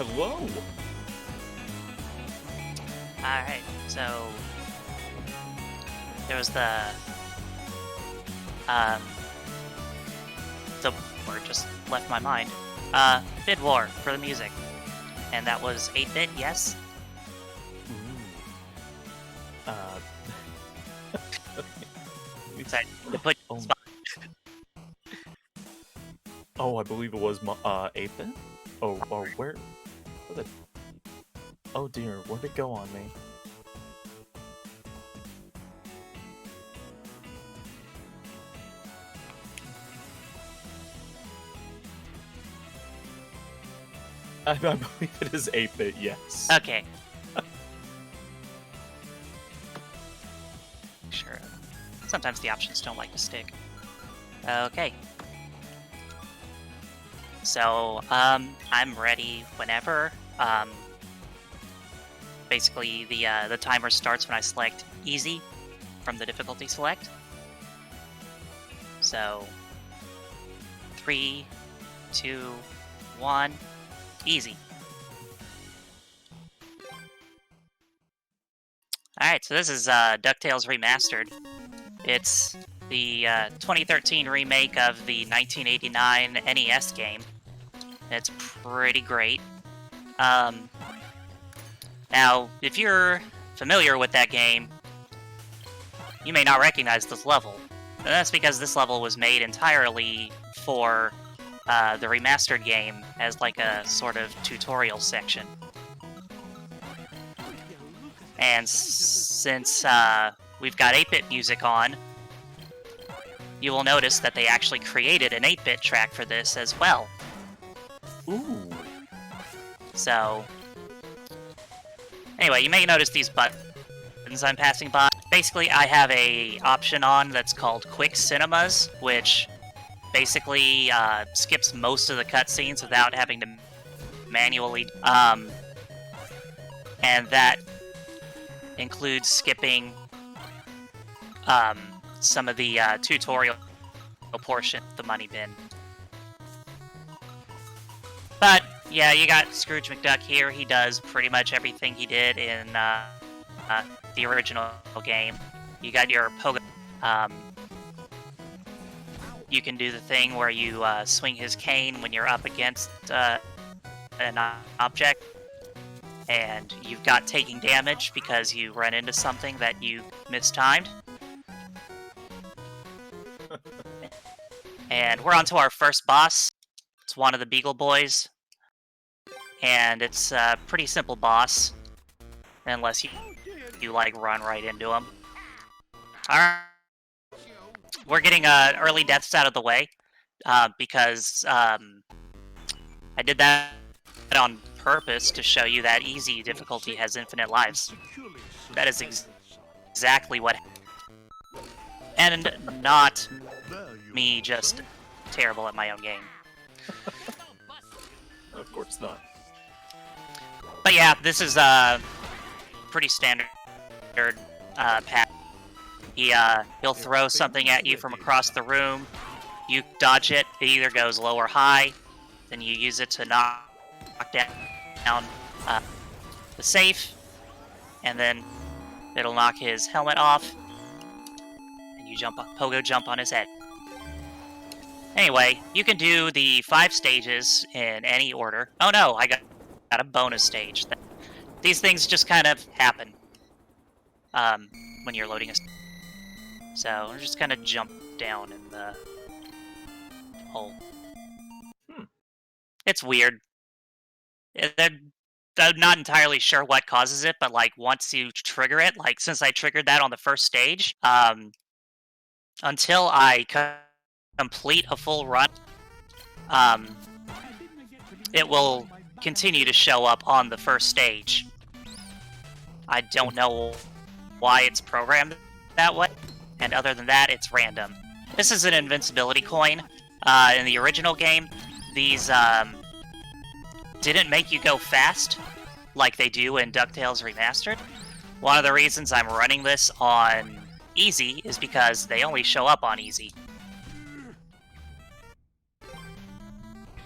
hello. Alright, so there was the word just left my mind. Bid War for the music. And that was 8-bit, yes? Sorry, to put you on the spot. Oh, I believe it was 8-bit? Oh, where? Oh dear, where'd it go on me? I believe it is 8-bit, yes. Okay. Sure. Sometimes the options don't like to stick. Okay. So, I'm ready whenever. Basically, the timer starts when I select easy from the difficulty select. So, 3, 2, 1, easy. Alright, so this is DuckTales Remastered. It's the 2013 remake of the 1989 NES game. It's pretty great. Now, if you're familiar with that game, you may not recognize this level. And that's because this level was made entirely for the remastered game as like a sort of tutorial section. And since we've got 8-bit music on, you will notice that they actually created an 8-bit track for this as well. Ooh. So, anyway, you may notice these buttons I'm passing by. Basically, I have a option on that's called Quick Cinemas, which basically skips most of the cutscenes without having to manually... and that includes skipping some of the tutorial portion, the money bin. But, yeah, you got Scrooge McDuck here. He does pretty much everything he did in the original game. You got your pogo. You can do the thing where you swing his cane when you're up against an object. And you've got taking damage because you run into something that you mistimed. And we're on to our first boss. It's one of the Beagle Boys. And it's a pretty simple boss. Unless you like, run right into him. Alright. We're getting early deaths out of the way. Because I did that on purpose to show you that easy difficulty has infinite lives. That is exactly what happened. And not me just terrible at my own game. Of course not. But yeah, this is pretty standard path. He'll throw something at you from across the room. You dodge it. It either goes low or high. Then you use it to knock down the safe, and then it'll knock his helmet off, and you pogo jump on his head. Anyway, you can do the 5 stages in any order. Oh no, I got a bonus stage. These things just kind of happen when you're loading a... So, we're just gonna jump down in the hole. It's weird. I'm not entirely sure what causes it, but like once you trigger it, like since I triggered that on the first stage, until I complete a full run, it will continue to show up on the first stage. I don't know why it's programmed that way, and other than that, it's random. This is an invincibility coin. In the original game, these didn't make you go fast like they do in DuckTales Remastered. One of the reasons I'm running this on easy is because they only show up on easy.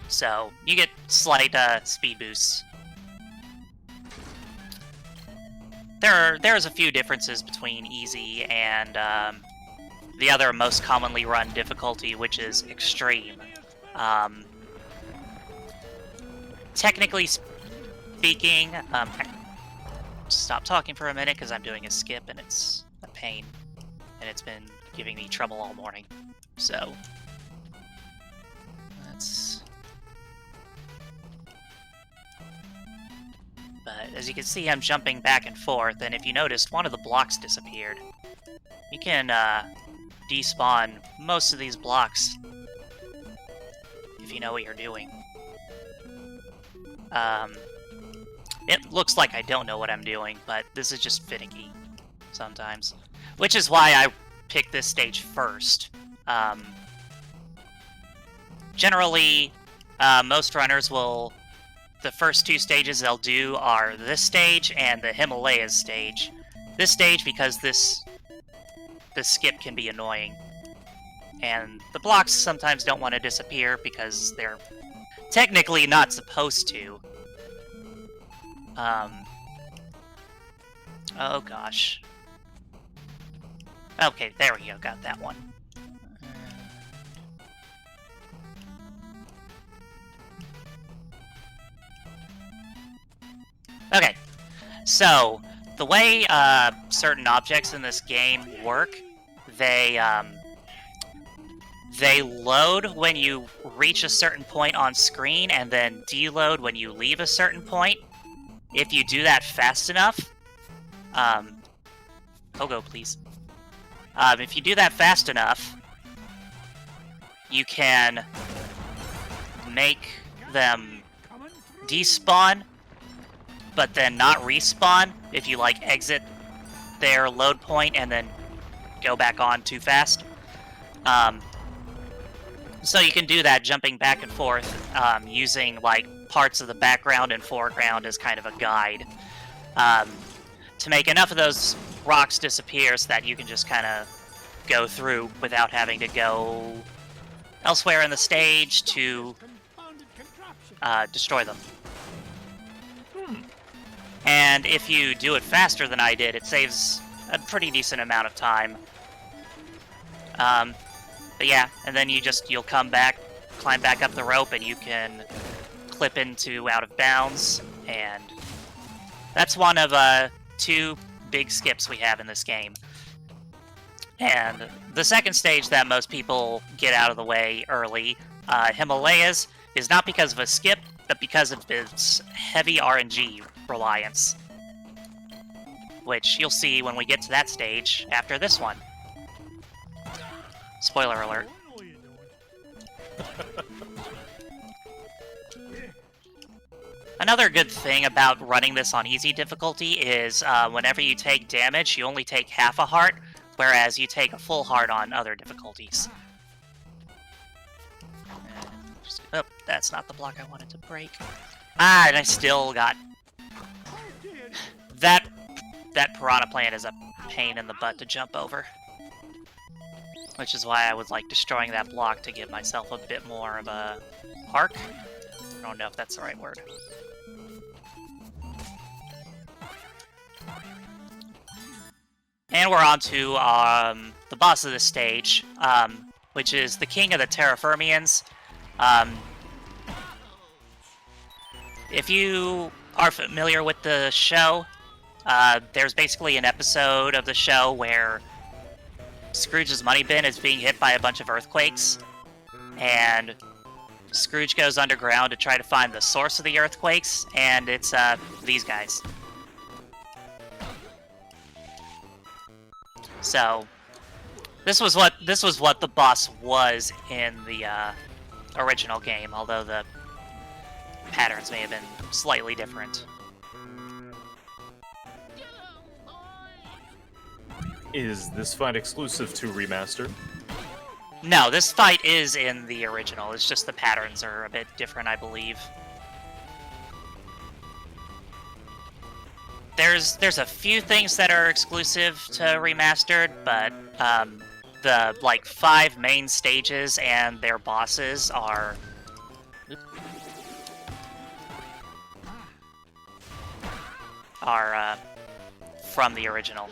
So, you get slight speed boosts there's a few differences between easy and the other most commonly run difficulty, which is extreme. Technically speaking, stop talking for a minute because I'm doing a skip and it's a pain, and it's been giving me trouble all morning. So that's. But as you can see, I'm jumping back and forth, and if you noticed, one of the blocks disappeared. You can despawn most of these blocks if you know what you're doing. It looks like I don't know what I'm doing, but this is just finicky sometimes. Which is why I picked this stage first. Generally, most runners will... The first two stages they'll do are this stage and the Himalayas stage. This stage because this skip can be annoying. And the blocks sometimes don't want to disappear because they're technically not supposed to. Oh gosh. Okay, there we go, got that one. Okay, so the way certain objects in this game work, they load when you reach a certain point on screen and then deload when you leave a certain point. If you do that fast enough, Pogo, please. If you do that fast enough, you can make them despawn, but then not respawn if you, like, exit their load point and then go back on too fast. So you can do that jumping back and forth, using, like, parts of the background and foreground as kind of a guide. To make enough of those rocks disappear so that you can just kind of go through without having to go elsewhere in the stage to destroy them. And if you do it faster than I did, it saves a pretty decent amount of time. But yeah, and then you'll come back, climb back up the rope, and you can clip into out of bounds, and that's one of two big skips we have in this game. And the second stage that most people get out of the way early, Himalayas, is not because of a skip, but because of its heavy RNG reliance. Which you'll see when we get to that stage after this one. Spoiler alert. Another good thing about running this on easy difficulty is whenever you take damage, you only take half a heart, whereas you take a full heart on other difficulties. Oh, that's not the block I wanted to break. Ah, and I still got... That piranha plant is a pain in the butt to jump over. Which is why I was, like, destroying that block to give myself a bit more of a arc. I don't know if that's the right word. And we're on to the boss of this stage, which is the king of the Terra Firmians. If you are familiar with the show, there's basically an episode of the show where Scrooge's money bin is being hit by a bunch of earthquakes, and Scrooge goes underground to try to find the source of the earthquakes, and it's these guys. So this was what the boss was in the original game, although the patterns may have been slightly different. Is this fight exclusive to Remastered? No, this fight is in the original. It's just the patterns are a bit different, I believe. There's a few things that are exclusive to Remastered, but the, like, 5 main stages and their bosses are... from the original.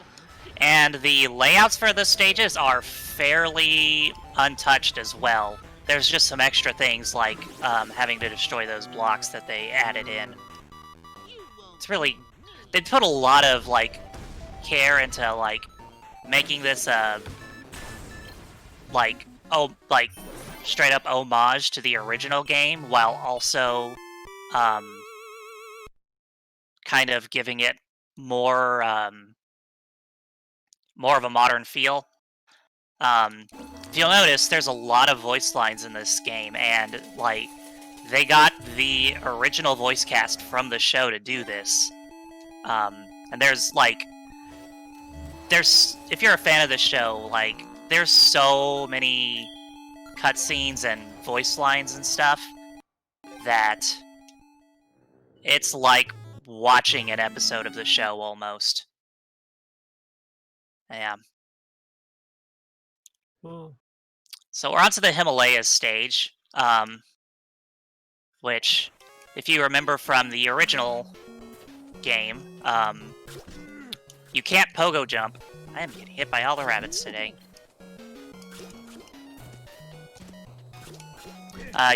And the layouts for the stages are fairly untouched as well. There's just some extra things like having to destroy those blocks that they added in. It's really... They put a lot of, like, care into, like, making this, like, straight up homage to the original game, while also, kind of giving it more of a modern feel. If you'll notice, there's a lot of voice lines in this game, and, like, they got the original voice cast from the show to do this. And there's, like... if you're a fan of the show, like, there's so many cutscenes and voice lines and stuff that it's like watching an episode of the show, almost. Yeah. Well, So we're on to the Himalayas stage, which, if you remember from the original game, you can't pogo jump. I am getting hit by all the rabbits today.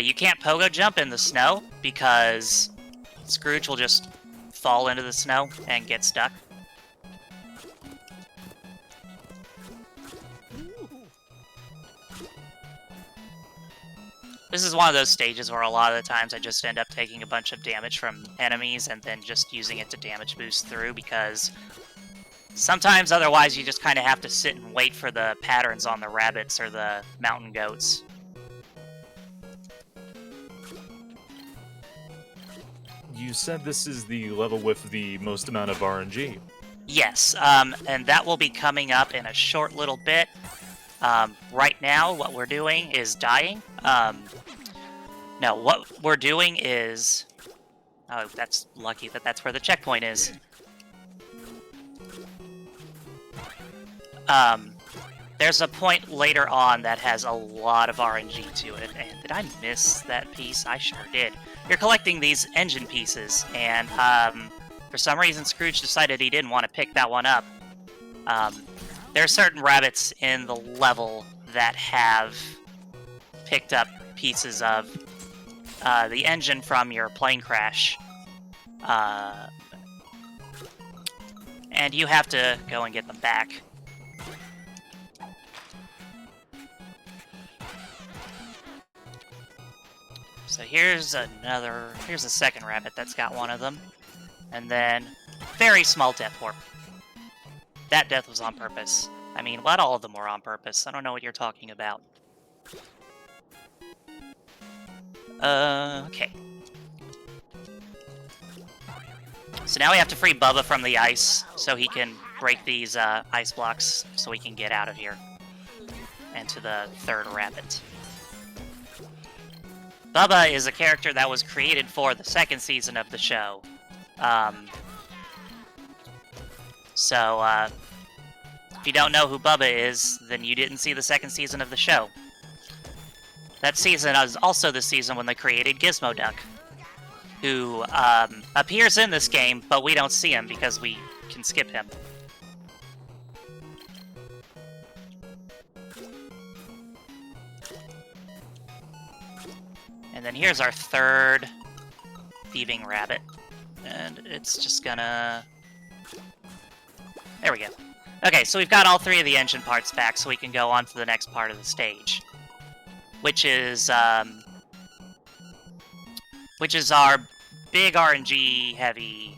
You can't pogo jump in the snow because Scrooge will just fall into the snow and get stuck. This is one of those stages where a lot of the times I just end up taking a bunch of damage from enemies and then just using it to damage boost through, because sometimes otherwise you just kind of have to sit and wait for the patterns on the rabbits or the mountain goats. you said this is the level with the most amount of RNG. Yes, and that will be coming up in a short little bit. Right now, what we're doing is dying. No, what we're doing is... Oh, that's lucky that that's where the checkpoint is. There's a point later on that has a lot of RNG to it, and did I miss that piece? I sure did. You're collecting these engine pieces, and for some reason Scrooge decided he didn't want to pick that one up. There are certain rabbits in the level that have picked up pieces of the engine from your plane crash. And you have to go and get them back. So here's a second rabbit that's got one of them. And then, very small death warp. That death was on purpose. I mean, not all of them were on purpose. I don't know what you're talking about. Okay. So now we have to free Bubba from the ice, so he can break these ice blocks, so we can get out of here. And to the third rabbit. Bubba is a character that was created for the second season of the show. If you don't know who Bubba is, then you didn't see the second season of the show. That season is also the season when they created Gizmo Duck, who appears in this game, but we don't see him because we can skip him. And then here's our third thieving rabbit. And it's just gonna... There we go. Okay, so we've got all three of the engine parts back, so we can go on to the next part of the stage. Which is our big RNG heavy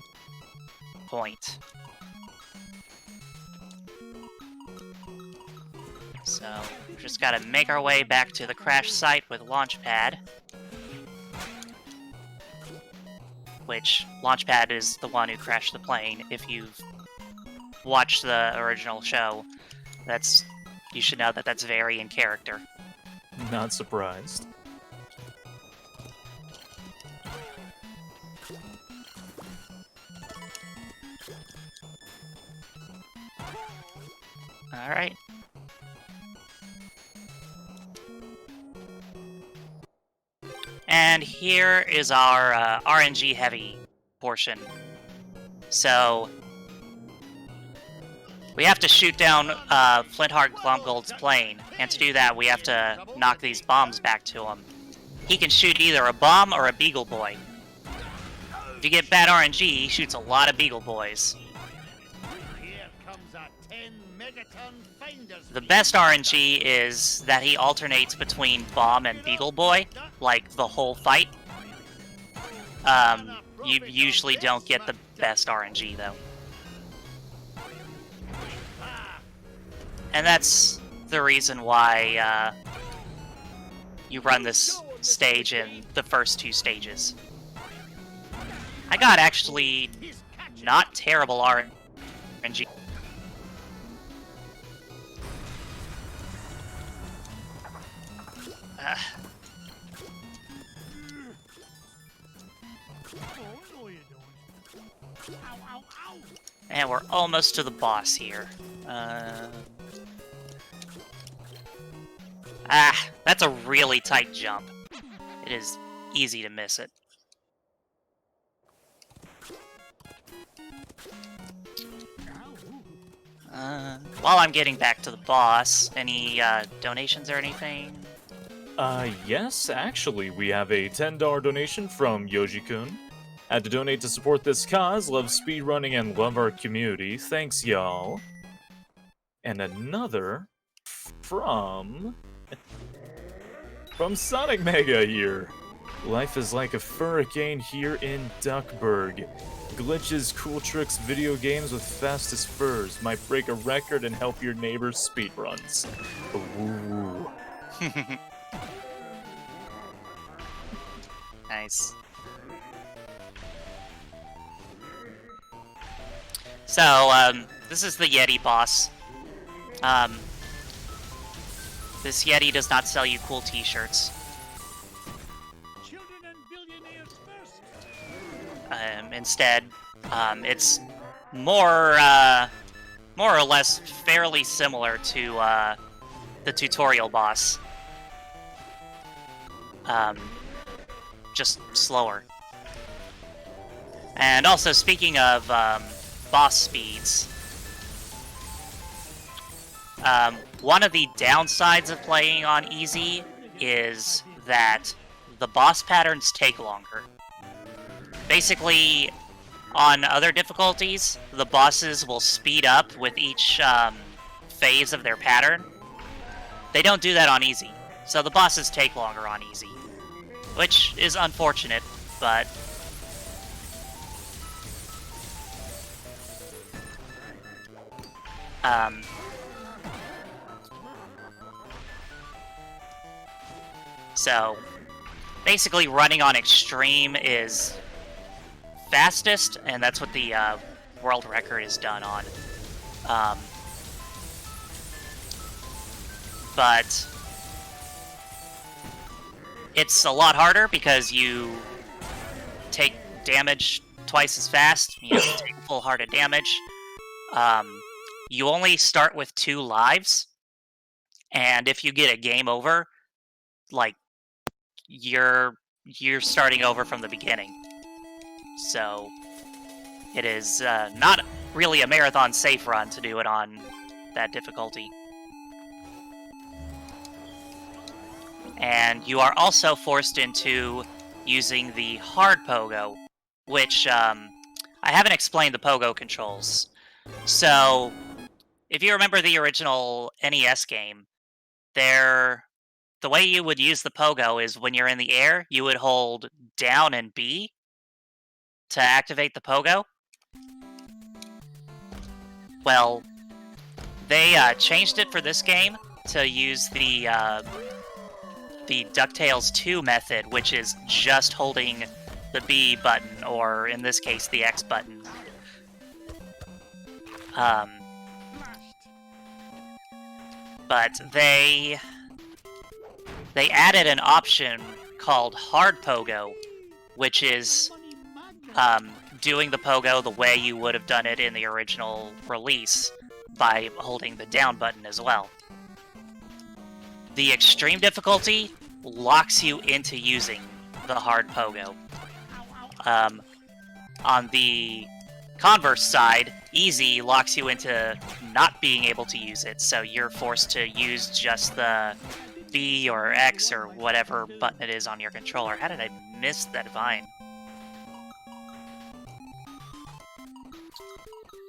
point. So, we've just gotta make our way back to the crash site with Launchpad. Which, Launchpad is the one who crashed the plane. If you've watched the original show, you should know that that's very in character. Not surprised. Alright. And here is our RNG heavy portion. So, We have to shoot down Flintheart Glomgold's plane, and to do that, we have to knock these bombs back to him. He can shoot either a bomb or a Beagle Boy. If you get bad RNG, he shoots a lot of Beagle Boys. The best RNG is that he alternates between bomb and Beagle Boy, like the whole fight. You usually don't get the best RNG, though. And that's the reason why you run this stage in the first 2 stages. I got actually not terrible RNG. And we're almost to the boss here. That's a really tight jump. It is easy to miss it. While I'm getting back to the boss, any donations or anything? Yes, actually, we have a $10 donation from Yoji-kun. Had to donate to support this cause, love speedrunning, and love our community. Thanks, y'all. And another from Sonic Mega here. Life is like a hurricane here in Duckburg. Glitches, cool tricks, video games with fastest furs might break a record and help your neighbors speedruns. Ooh. Nice. So, this is the Yeti boss. This Yeti does not sell you cool t-shirts. Instead, it's more or less fairly similar to the tutorial boss. Just slower. And also, speaking of boss speeds, one of the downsides of playing on easy is that the boss patterns take longer. Basically, on other difficulties, the bosses will speed up with each phase of their pattern. They don't do that on easy, so the bosses take longer on easy, which is unfortunate, but so basically running on extreme is fastest, and that's what the world record is done on. But it's a lot harder because you take damage twice as fast. You have to take full heart of damage. You only start with 2 lives, and if you get a game over, like, you're starting over from the beginning. So it is not really a marathon safe run to do it on that difficulty. And you are also forced into using the hard pogo, which I haven't explained the pogo controls. So if you remember the original NES game, the way you would use the pogo is when you're in the air, you would hold down and B to activate the pogo. Well, they changed it for this game to use the DuckTales 2 method, which is just holding the B button, or in this case, the X button. But they added an option called hard pogo, which is doing the pogo the way you would have done it in the original release by holding the down button as well. The extreme difficulty locks you into using the hard pogo. On the converse side, easy locks you into not being able to use it, so you're forced to use just the B or X or whatever button it is on your controller. How did I miss that vine?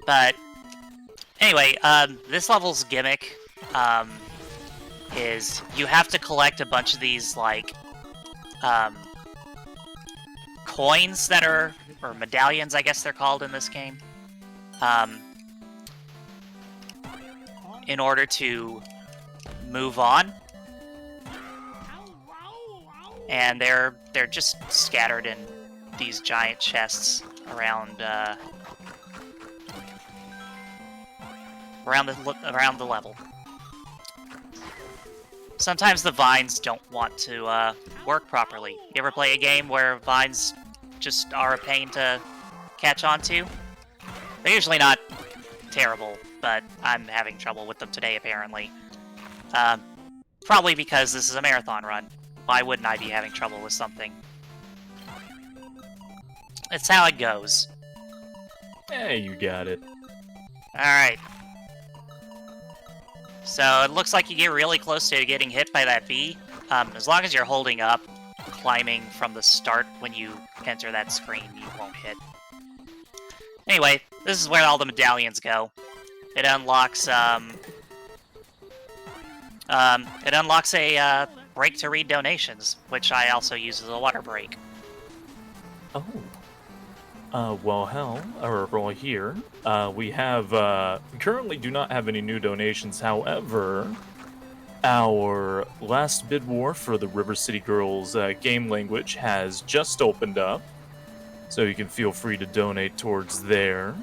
But anyway, this level's gimmick is you have to collect a bunch of these, like, coins that are, or medallions, I guess they're called in this game, in order to move on. And they're just scattered in these giant chests around the level. Sometimes the vines don't want to work properly. You ever play a game where vines just are a pain to catch onto? They're usually not terrible, but I'm having trouble with them today, apparently. Probably because this is a marathon run. Why wouldn't I be having trouble with something? It's how it goes. Hey, you got it. Alright. So it looks like you get really close to getting hit by that bee. As long as you're holding up, climbing from the start when you enter that screen, you won't hit. Anyway, this is where all the medallions go. It unlocks a break to read donations, which I also use as a water break. Oh. Well, here, we have, currently do not have any new donations. However, our last bid war for the River City Girls game language has just opened up, so you can feel free to donate towards there.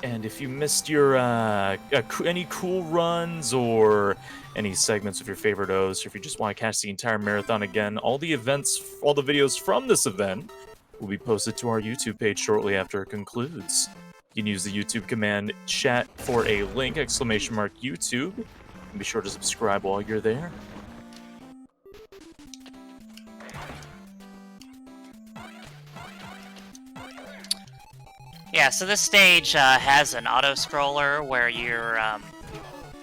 And if you missed your, any cool runs or any segments of your favorite O's, or if you just want to catch the entire marathon again, all the videos from this event will be posted to our YouTube page shortly after it concludes. You can use the YouTube command chat for a link, !YouTube, and be sure to subscribe while you're there. Yeah, so this stage has an auto-scroller where you're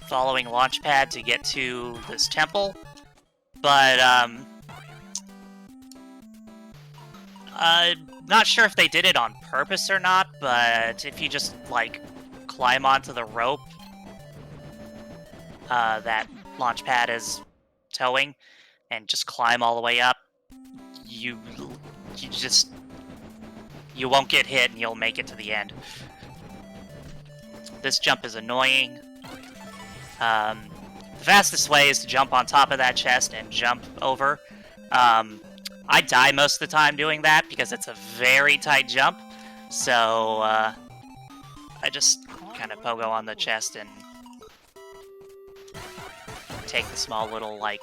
following Launchpad to get to this temple, but not sure if they did it on purpose or not, but if you just, like, climb onto the rope that Launchpad is towing, and just climb all the way up, you won't get hit and you'll make it to the end. This jump is annoying. The fastest way is to jump on top of that chest and jump over. I die most of the time doing that because it's a very tight jump. So I just kind of pogo on the chest and take the small little, like,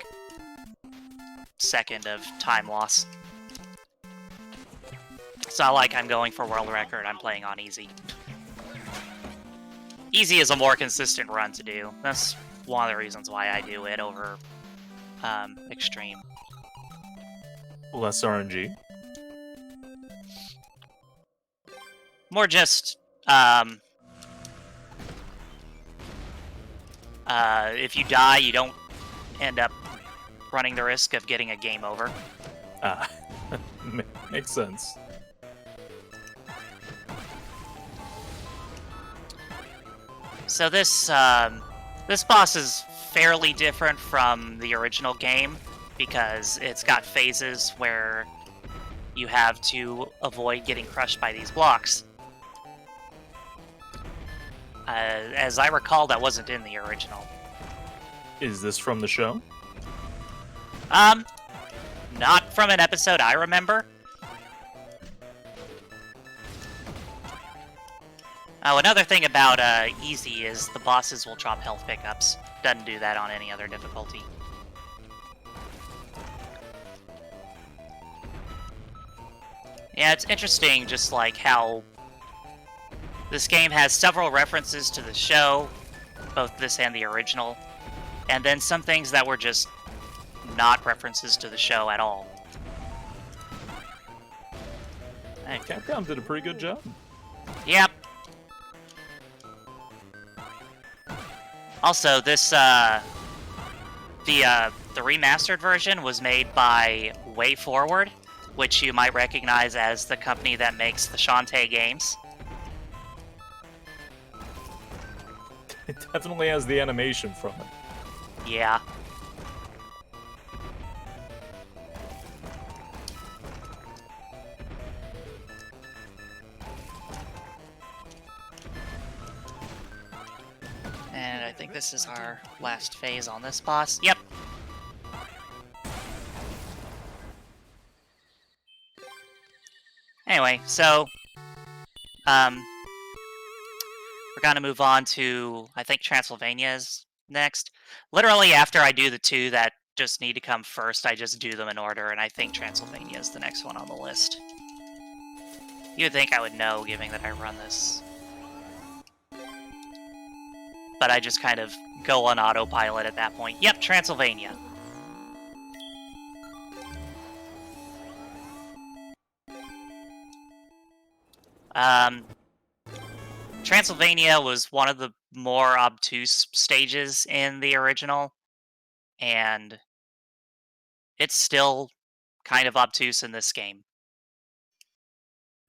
second of time loss. It's not like I'm going for world record, I'm playing on easy. Easy is a more consistent run to do. That's one of the reasons why I do it over extreme. Less RNG. More just, if you die, you don't end up running the risk of getting a game over. Makes sense. So this boss is fairly different from the original game because it's got phases where you have to avoid getting crushed by these blocks. As I recall, that wasn't in the original. Is this from the show? Not from an episode I remember. Oh, another thing about easy is the bosses will drop health pickups. Doesn't do that on any other difficulty. Yeah, it's interesting just like how this game has several references to the show, both this and the original, and then some things that were just not references to the show at all. Capcom did a pretty good job. Yep. Also, this the remastered version was made by Way Forward, which you might recognize as the company that makes the Shantae games. It definitely has the animation from it. Yeah. And I think this is our last phase on this boss. Yep. Anyway, so we're gonna move on to, I think, Transylvania is next. Literally after I do the two that just need to come first, I just do them in order, and I think Transylvania is the next one on the list. You'd think I would know, given that I run this. But I just kind of go on autopilot at that point. Yep, Transylvania. Transylvania was one of the more obtuse stages in the original, and it's still kind of obtuse in this game.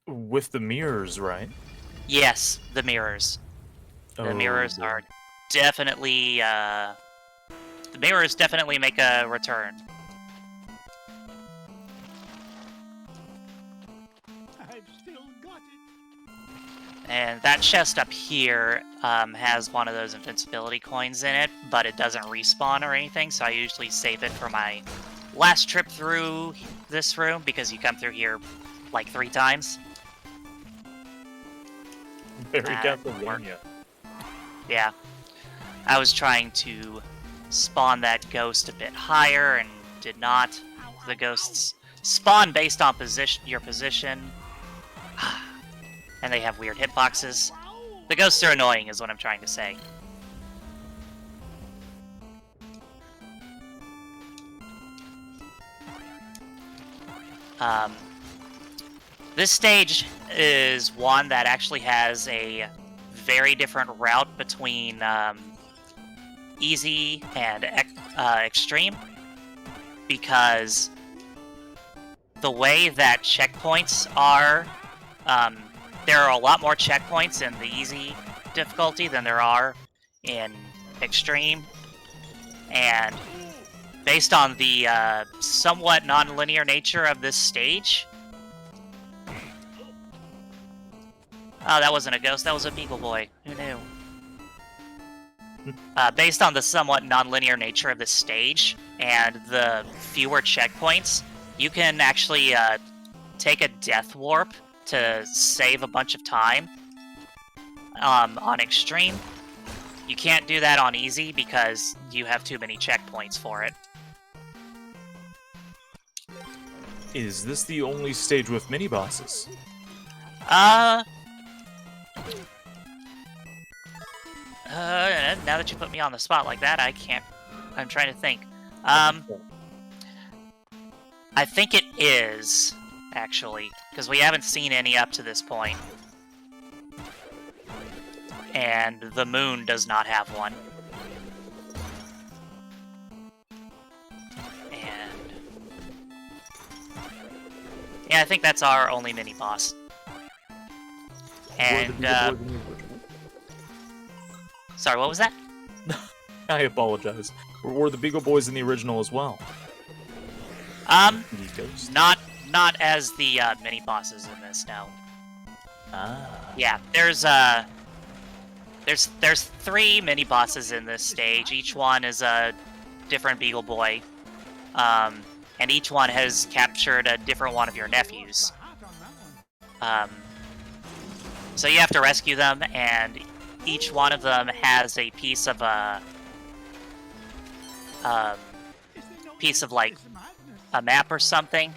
With the mirrors, right? Yes, the mirrors. The mirrors boy. are definitely, the mirrors definitely make a return. I've still got it. And that chest up here has one of those invincibility coins in it, but it doesn't respawn or anything, so I usually save it for my last trip through this room, because you come through here like 3 times. Very Castlevania. Yeah. I was trying to spawn that ghost a bit higher and did not. The ghosts spawn based on your position. And they have weird hitboxes. The ghosts are annoying is what I'm trying to say. This stage is one that actually has a very different route between easy and extreme, because the way that checkpoints are, there are a lot more checkpoints in the easy difficulty than there are in extreme, and based on the somewhat non-linear nature of this stage. Oh, that wasn't a ghost, that was a Beagle Boy. Who knew? Based on the somewhat non-linear nature of the stage and the fewer checkpoints, you can actually take a death warp to save a bunch of time on extreme. You can't do that on easy because you have too many checkpoints for it. Is this the only stage with mini-bosses? Now that you put me on the spot like that, I can't. I'm trying to think. I think it is, actually, because we haven't seen any up to this point. And the moon does not have one. And yeah, I think that's our only mini-boss. And, sorry, what was that? I apologize. Were the Beagle Boys in the original as well? Not as the mini bosses in this. No. Ah. Yeah, there's 3 mini bosses in this stage. Each one is a different Beagle Boy, and each one has captured a different one of your nephews. So you have to rescue them, and each one of them has a piece of like a map or something.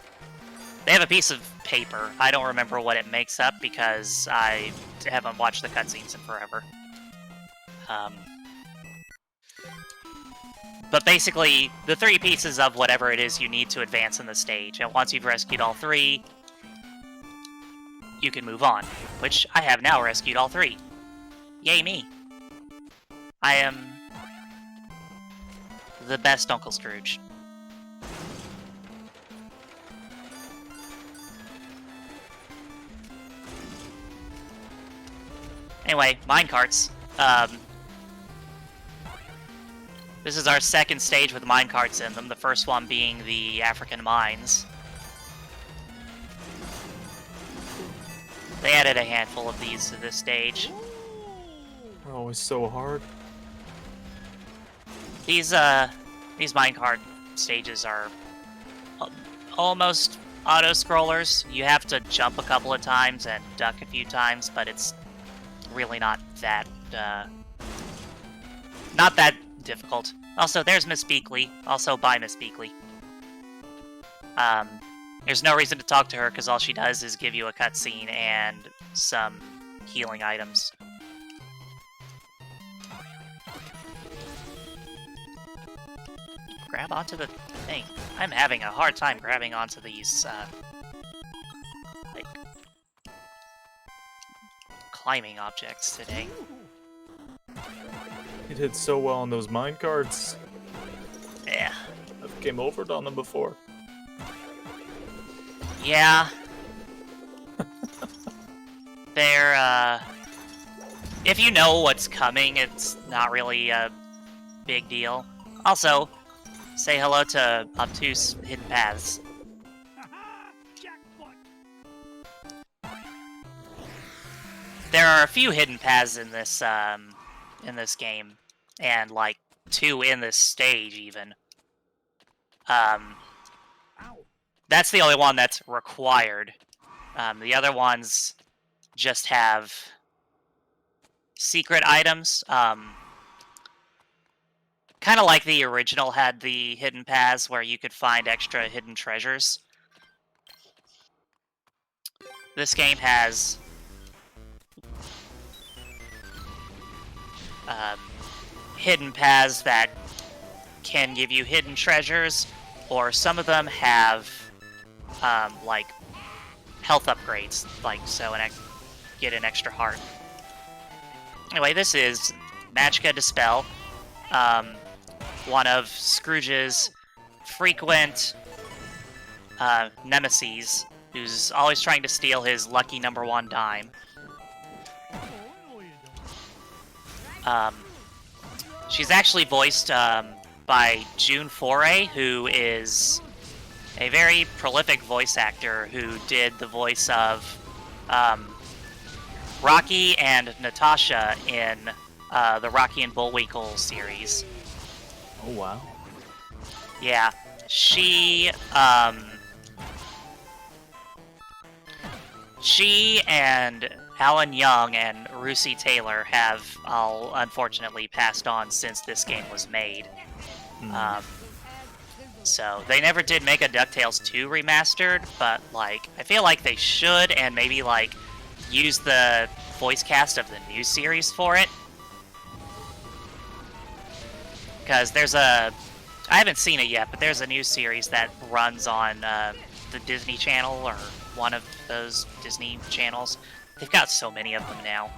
They have a piece of paper. I don't remember what it makes up because I haven't watched the cutscenes in forever. But basically, the 3 pieces of whatever it is you need to advance in the stage. And once you've rescued all 3, you can move on, which I have now rescued all 3. Yay me. I am the best Uncle Scrooge. Anyway, minecarts. This is our second stage with minecarts in them, the first one being the African mines. They added a handful of these to this stage. They're always so hard. These minecart stages are almost auto-scrollers. You have to jump a couple of times and duck a few times, but it's really not that difficult. Also, there's Miss Beakley. Also, bye, Miss Beakley. There's no reason to talk to her because all she does is give you a cutscene and some healing items. Grab onto the thing. I'm having a hard time grabbing onto these, like, climbing objects today. You did so well on those minecarts. Yeah. I've game overed on them before. Yeah. They're, if you know what's coming, it's not really a big deal. Also, say hello to Obtuse Hidden Paths. Jackpot. There are a few hidden paths in this game, and like 2 in this stage even. That's the only one that's required. The other ones just have secret items. Kind of like the original had the hidden paths where you could find extra hidden treasures. This game has hidden paths that can give you hidden treasures, or some of them have like health upgrades, like so get an extra heart. Anyway, this is Magicka Dispel, one of Scrooge's frequent nemeses, who's always trying to steal his lucky #1 dime. She's actually voiced by June Foray, who is a very prolific voice actor who did the voice of Rocky and Natasha in the Rocky and Bullwinkle series. Oh, wow. Yeah, she and Alan Young and Russi Taylor have all unfortunately passed on since this game was made. So they never did make a DuckTales 2 remastered, but like I feel like they should, and maybe like use the voice cast of the new series for it. Because there's I haven't seen it yet, but there's a new series that runs on the Disney Channel, or one of those Disney channels. They've got so many of them now.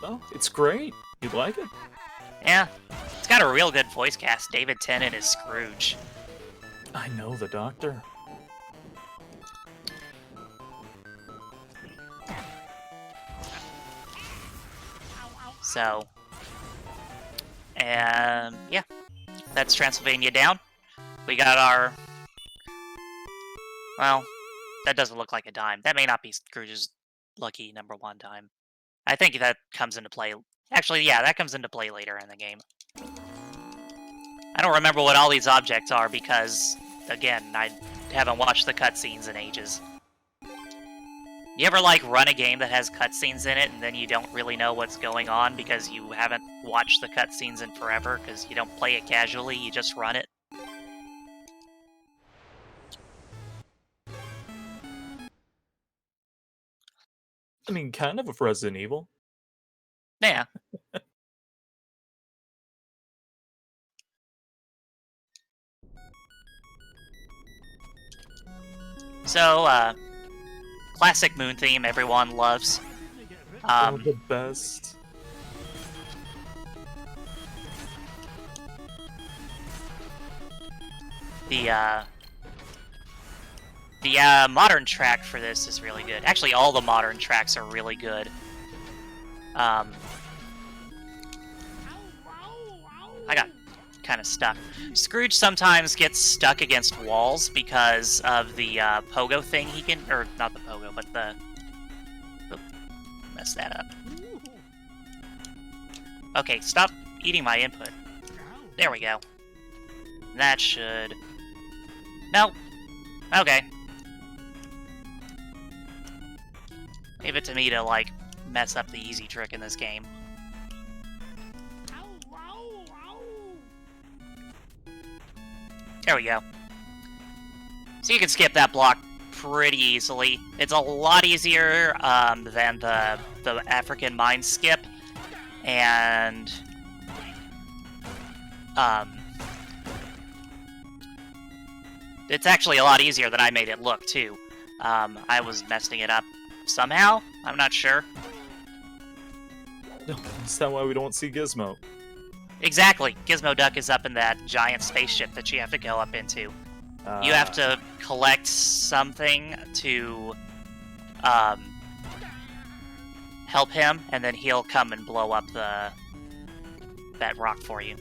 Oh, it's great. You like it? Yeah, it's got a real good voice cast. David Tennant is Scrooge. I know the Doctor. So, and yeah, that's Transylvania down. We got our, well, that doesn't look like a dime. That may not be Scrooge's lucky #1 dime. I think that comes into play. Actually, yeah, that comes into play later in the game. I don't remember what all these objects are because, again, I haven't watched the cutscenes in ages. You ever, like, run a game that has cutscenes in it and then you don't really know what's going on because you haven't watched the cutscenes in forever because you don't play it casually, you just run it? I mean, kind of a Resident Evil. Yeah. So, classic moon theme everyone loves. Oh, the best. The modern track for this is really good. Actually, all the modern tracks are really good. I got kind of stuck. Scrooge sometimes gets stuck against walls because of the pogo thing he can, or not the pogo, but the. Oop, mess that up. Okay, stop eating my input. There we go. That should. No. Okay. Leave it to me to, like, mess up the easy trick in this game. There we go. So you can skip that block pretty easily. It's a lot easier than the African mine skip, and it's actually a lot easier than I made it look too. I was messing it up somehow. I'm not sure. No, is that why we don't see Gizmo? Exactly. Gizmo Duck is up in that giant spaceship that you have to go up into. You have to collect something to help him, and then he'll come and blow up that rock for you.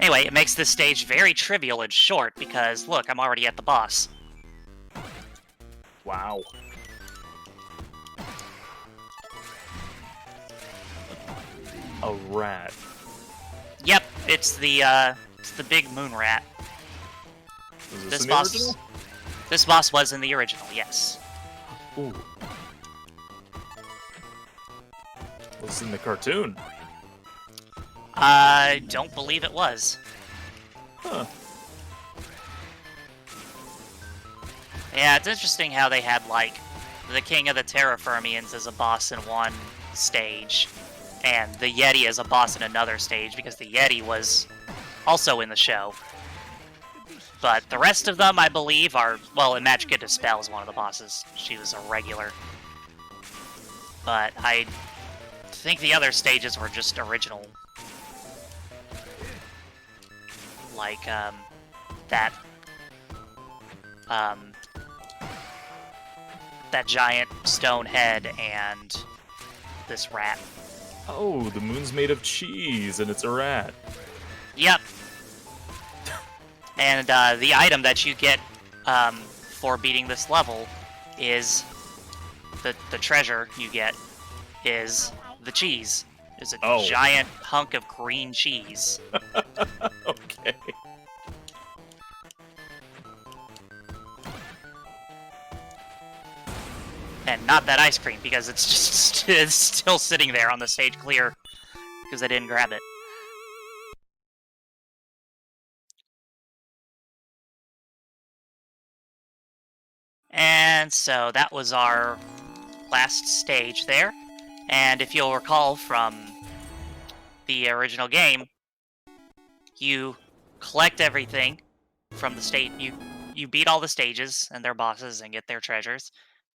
Anyway, it makes this stage very trivial and short because, look, I'm already at the boss. Wow. A rat. Yep, it's the big moon rat. Was this This in the boss, original? this boss was in the original, yes. Ooh. Was in the cartoon? I don't believe it was. Huh. Yeah, it's interesting how they had, like, the King of the Terraformians as a boss in one stage, and the Yeti as a boss in another stage, because the Yeti was also in the show. But the rest of them, I believe, are... Well, Magica Dispel is one of the bosses. She was a regular. But I think the other stages were just original. Like, that giant stone head and this rat. Oh, the moon's made of cheese, and it's a rat. Yep. And the item that you get for beating this level is the treasure you get is the cheese. Is a giant hunk of green cheese. Okay. And not that ice cream, because it's just it's still sitting there on the stage clear, because I didn't grab it. And so that was our last stage there. And if you'll recall from the original game, you collect everything from the state. You beat all the stages and their bosses and get their treasures.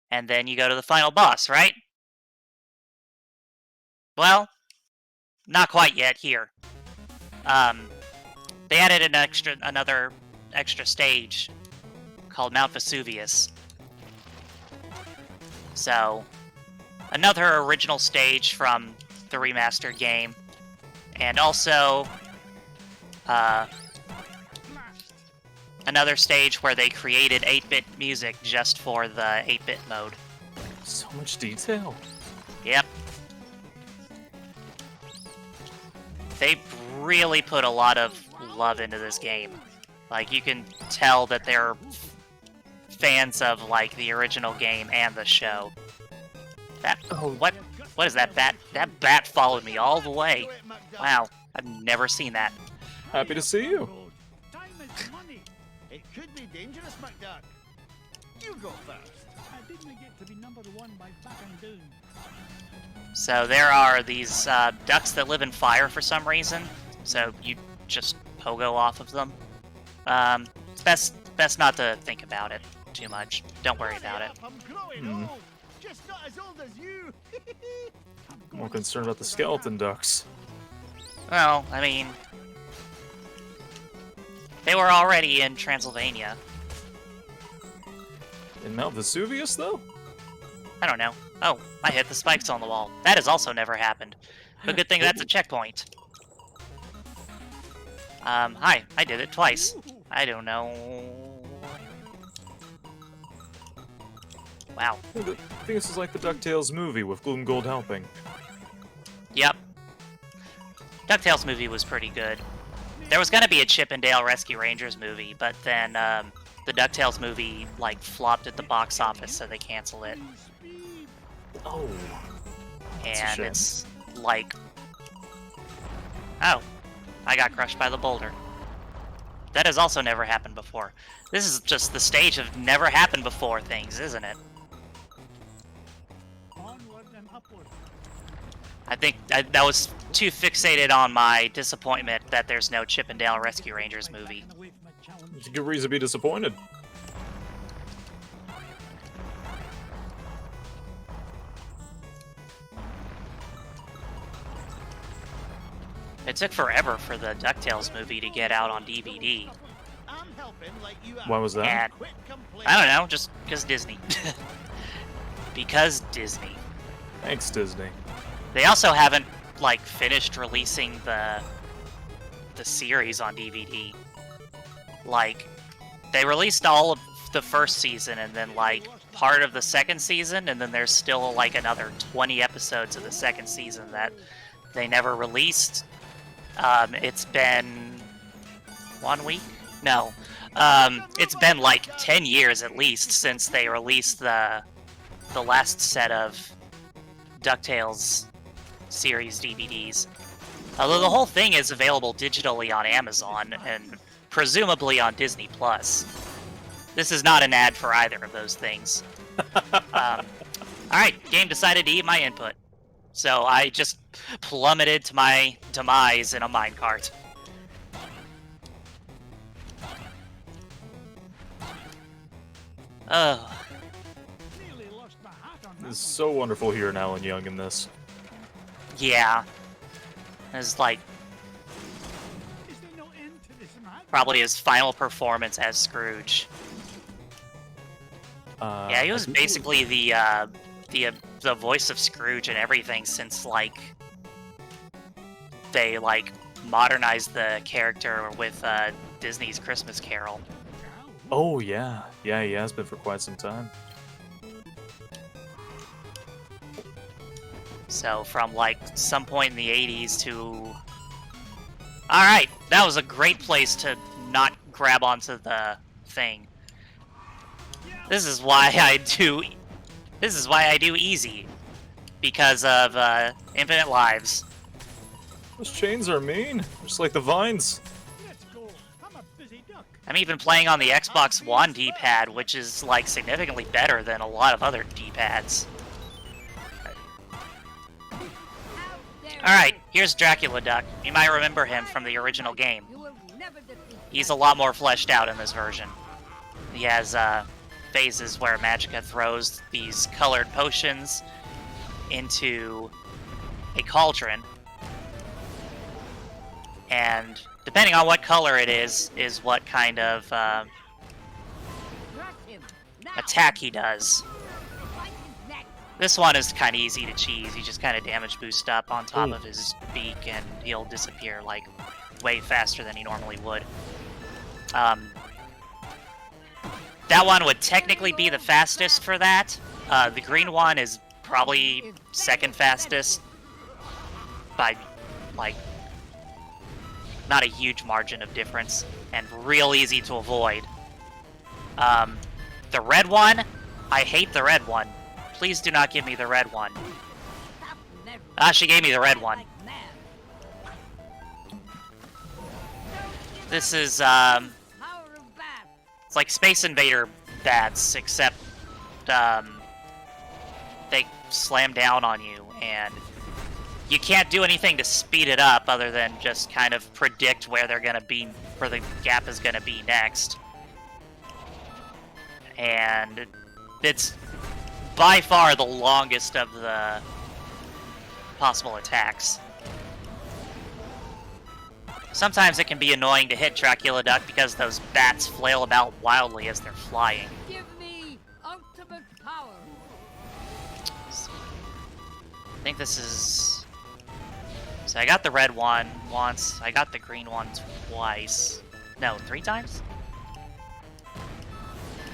And then you go to the final boss, right? Well, not quite yet here. They added another extra stage called Mount Vesuvius. So, another original stage from the remastered game, and also another stage where they created 8-bit music just for the 8-bit mode. So much detail. Yep. They really put a lot of love into this game. Like, you can tell that they're fans of, like, the original game and the show. What is that bat? That bat followed me all the way. Wow, I've never seen that. Happy to see you. Time is money. It could be dangerous, McDuck. You go first. I didn't get to be number one by backing down. So there are these ducks that live in fire for some reason. So you just pogo off of them. It's best best not to think about it too much. Don't worry about it. I'm growing old. Just not as old as you. More concerned about the skeleton ducks. Well, I mean, they were already in Transylvania. In Mount Vesuvius, though? I don't know. Oh, I hit the spikes on the wall. That has also never happened. But good thing that's a checkpoint. Hi. I did it twice. I don't know. Wow. I think this is like the DuckTales movie with Gloomgold helping. Yep. DuckTales movie was pretty good. There was gonna be a Chip and Dale Rescue Rangers movie, but then, the DuckTales movie, like, flopped at the box office, so they canceled it. Oh. That's a And shame. it's like... Oh. I got crushed by the boulder. That has also never happened before. This is just the stage of never happened before things, isn't it? Onward and upward. I think that was too fixated on my disappointment that there's no Chip and Dale Rescue Rangers movie. Backing away from a challenge. It's a good reason to be disappointed. It took forever for the DuckTales movie to get out on DVD. I'm helping like you are. Why was that? And Quit complaining. I don't know, just because Disney. Because Disney. Thanks, Disney. They also haven't like finished releasing the series on DVD. Like they released all of the first season and then like part of the second season, and then there's still like another 20 episodes of the second season that they never released. It's been 1 week? No. It's been like 10 years at least since they released the last set of DuckTales series DVDs. Although the whole thing is available digitally on Amazon and presumably on Disney Plus. This is not an ad for either of those things. Alright, game decided to eat my input. So I just plummeted to my demise in a minecart. Ugh. Nearly lost my hat on that It's one. so wonderful hearing Alan Young in this. Yeah. It's like Is there no end to this mad? probably his final performance as Scrooge. Yeah, he was basically the voice of Scrooge and everything since like they like modernized the character with Disney's Christmas Carol. Oh, yeah. Yeah, he has been for quite some time. So from like some point in the 80s to... Alright, that was a great place to not grab onto the thing. This is why I do... This is why I do easy. Because of infinite lives. Those chains are mean. Just like the vines. Let's go. I'm a busy duck. I'm even playing on the Xbox One D-pad, which is like significantly better than a lot of other D-pads. Alright, here's Dracula Duck. You might remember him from the original game. He's a lot more fleshed out in this version. He has phases where Magica throws these colored potions into a cauldron. And depending on what color it is what kind of attack he does. This one is kind of easy to cheese. You just kind of damage boost up on top of his beak and he'll disappear like way faster than he normally would. That one would technically be the fastest for that. The green one is probably second fastest by like not a huge margin of difference and real easy to avoid. The red one, I hate the red one. Please do not give me the red one. Ah, she gave me the red one. This is, it's like Space Invader bats, except, they slam down on you, and you can't do anything to speed it up other than just kind of predict where they're gonna be, where the gap is gonna be next. and it's by far the longest of the possible attacks. Sometimes it can be annoying to hit Dracula Duck because those bats flail about wildly as they're flying. Give me ultimate power. I think this is... So I got the red one once, I got the green one twice. No, 3 times?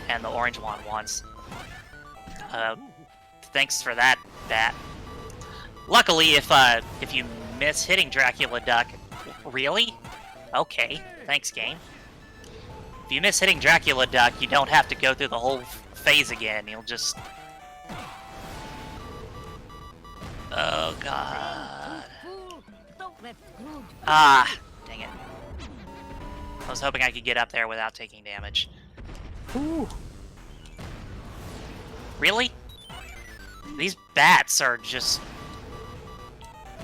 And the orange one once. Thanks for that, bat. Luckily, if you miss hitting Dracula Duck... Really? Okay, thanks, game. If you miss hitting Dracula Duck, you don't have to go through the whole phase again. You'll just... Oh, God. Ah, dang it. I was hoping I could get up there without taking damage. Ooh. Really? These bats are just...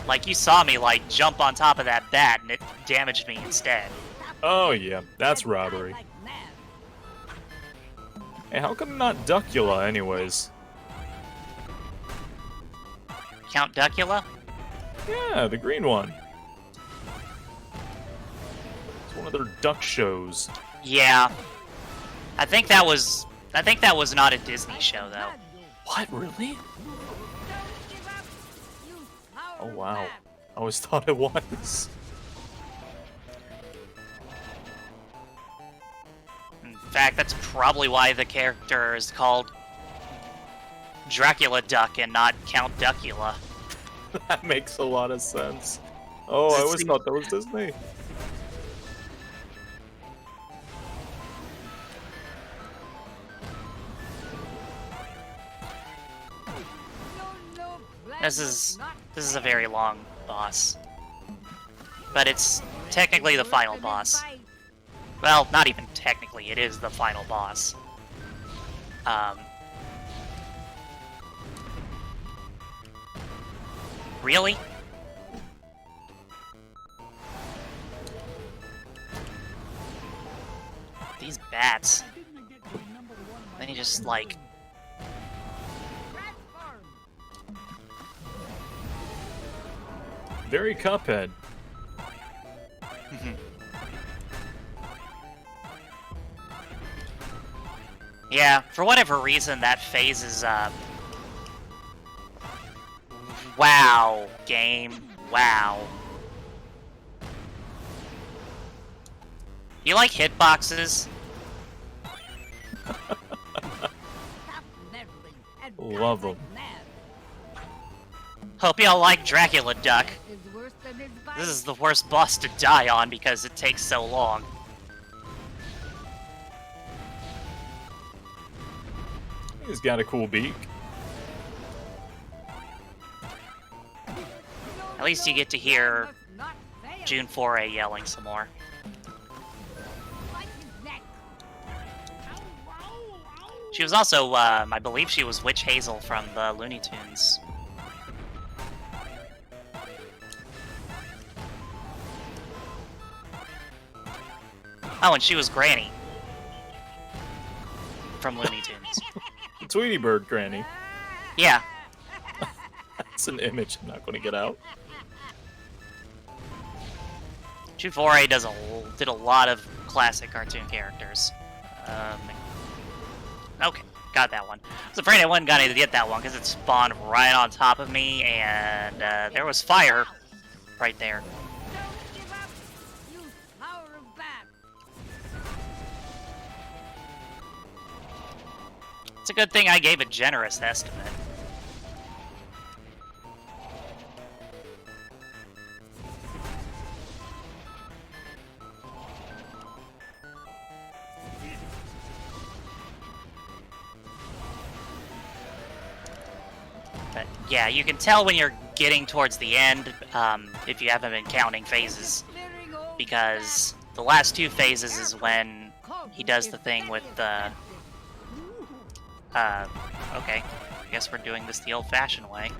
Like, you saw me, like, jump on top of that bat, and it damaged me instead. Oh yeah, that's robbery. Hey, how come not Duckula, anyways? Count Duckula? Yeah, the green one. It's one of their duck shows. Yeah. I think that was not a Disney show, though. What, really? Oh wow. I always thought it was. In fact, that's probably why the character is called Dracula Duck and not Count Duckula. That makes a lot of sense. Oh, I always thought that was Disney. This is a very long boss. But it's technically the final boss. Well, not even technically, it is the final boss. Really? These bats. Then you just, like... Very Cuphead. Yeah, for whatever reason, that phase is, Wow, game. Wow. You like hitboxes? Love them. Hope y'all like Dracula Duck. This is the worst boss to die on because it takes so long. He's got a cool beak. At least you get to hear June Foray yelling some more. She was also, I believe she was Witch Hazel from the Looney Tunes. Oh, and she was Granny from Looney Tunes. Tweety Bird Granny. Yeah. That's an image I'm not going to get out. June Foray did a lot of classic cartoon characters. Okay, got that one. I was afraid I wasn't going to get that one because it spawned right on top of me, and there was fire right there. It's a good thing I gave a generous estimate. But yeah, you can tell when you're getting towards the end, if you haven't been counting phases, because the last 2 phases is when he does the thing with the... okay. I guess we're doing this the old-fashioned way.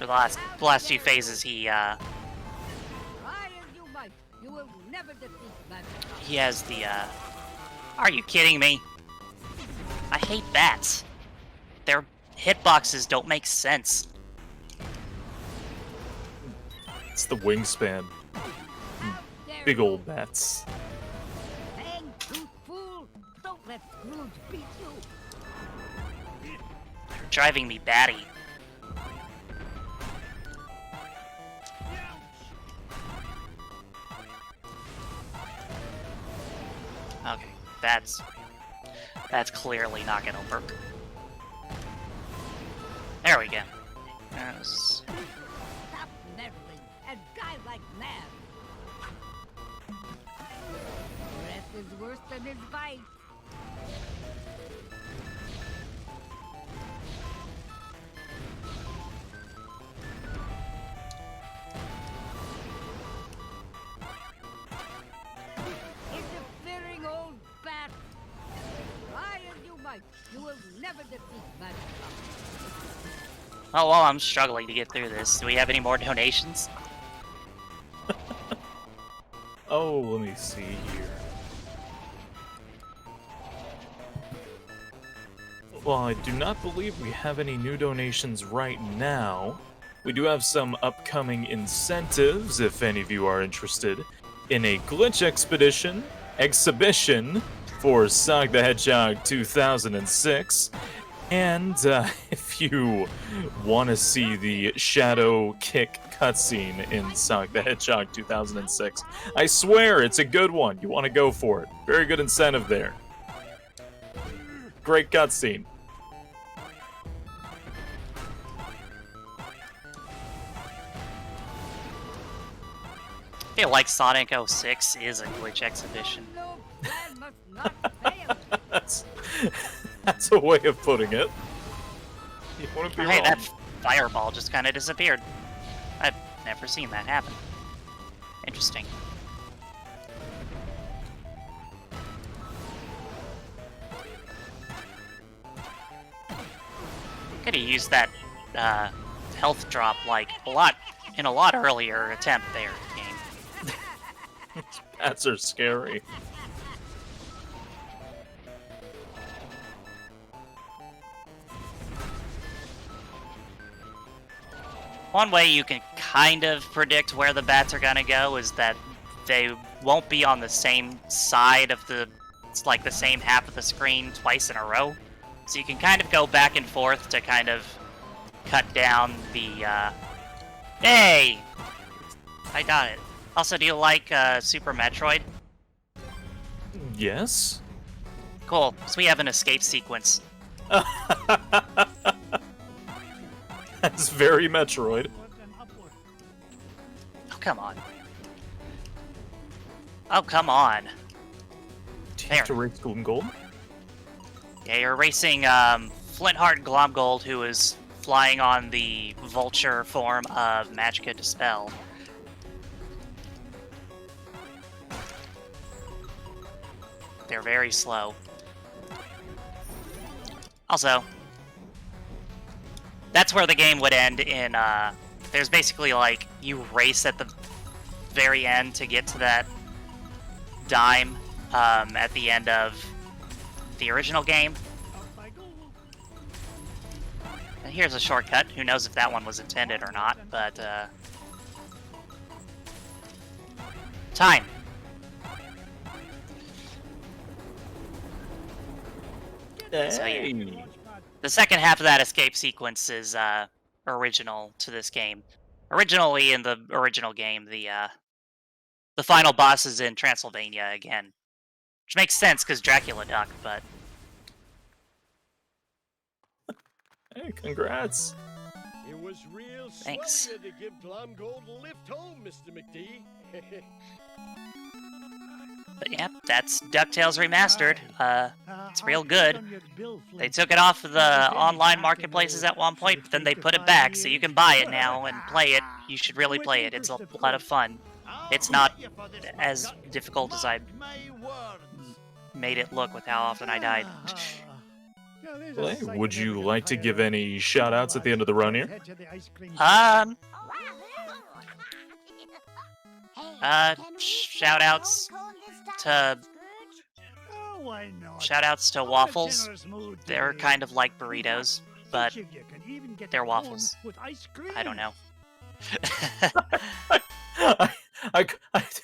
For the last few phases, he Try as you might, you will never defeat magic. he has the Are you kidding me? I hate bats. Their hitboxes don't make sense. It's the wingspan. There Big you old bats. hang, tooth fool. Don't let Scrooge beat you. You're driving me batty. Okay, that's clearly not gonna work. There we go. Yes. Stop meddling and die like mad. Breath is worse than his bite. Interfering old bat. Try as you might, you will never defeat magic. Oh well, I'm struggling to get through this. Do we have any more donations? Oh, let me see here. Well, I do not believe we have any new donations right now. We do have some upcoming incentives if any of you are interested in a glitch exhibition for Sonic the Hedgehog 2006. And if you want to see the Shadow Kick cutscene in Sonic the Hedgehog 2006, I swear it's a good one. You want to go for it. Very good incentive there. Great cutscene. I feel like Sonic 06 is a glitch exhibition. No plan must not fail. That's a way of putting it. You wouldn't be Hey, wrong. that fireball just kind of disappeared. I've never seen that happen. Interesting. Could have used that health drop like in a lot earlier attempt there, game. Bats are scary. One way you can kind of predict where the bats are gonna go is that they won't be on the same side of it's like the same half of the screen twice in a row. So you can kind of go back and forth to kind of cut down the, Hey! I got it. Also, do you like, Super Metroid? Yes? Cool, so we have an escape sequence. That's very Metroid. Oh, come on. Oh, come on. Do you have to race Golden Gold? Yeah, you're racing Flintheart Glomgold, who is flying on the vulture form of Magicka Dispel. They're very slow. Also, that's where the game would end in, there's basically like, you race at the very end to get to that dime at the end of the original game. And here's a shortcut. Who knows if that one was intended or not, but time. So, yeah. The second half of that escape sequence is original to this game. Originally, in the original game, the final boss is in Transylvania again, which makes sense because Dracula Duck. But Hey, congrats. It was real Thanks. slow to give Glomgold a lift home, Mr. McD. yeah, that's DuckTales Remastered. It's real good. They took it off of the online marketplaces at one point, but then they put it back, so you can buy it now and play it. You should really play it. It's a lot of fun. It's not as difficult as I made it look with how often I died. Yeah, there's Well, a hey, sight would I you never like got to tired give of. any shout outs at the end of the run here? Head to the ice cream Shout outs to Oh, why not? shout outs to I'm in a waffles. generous mood They're today. kind of like In burritos, fact, but each of you can even get they're the cone waffles. with ice cream. I don't know. I,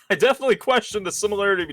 I definitely question the similarity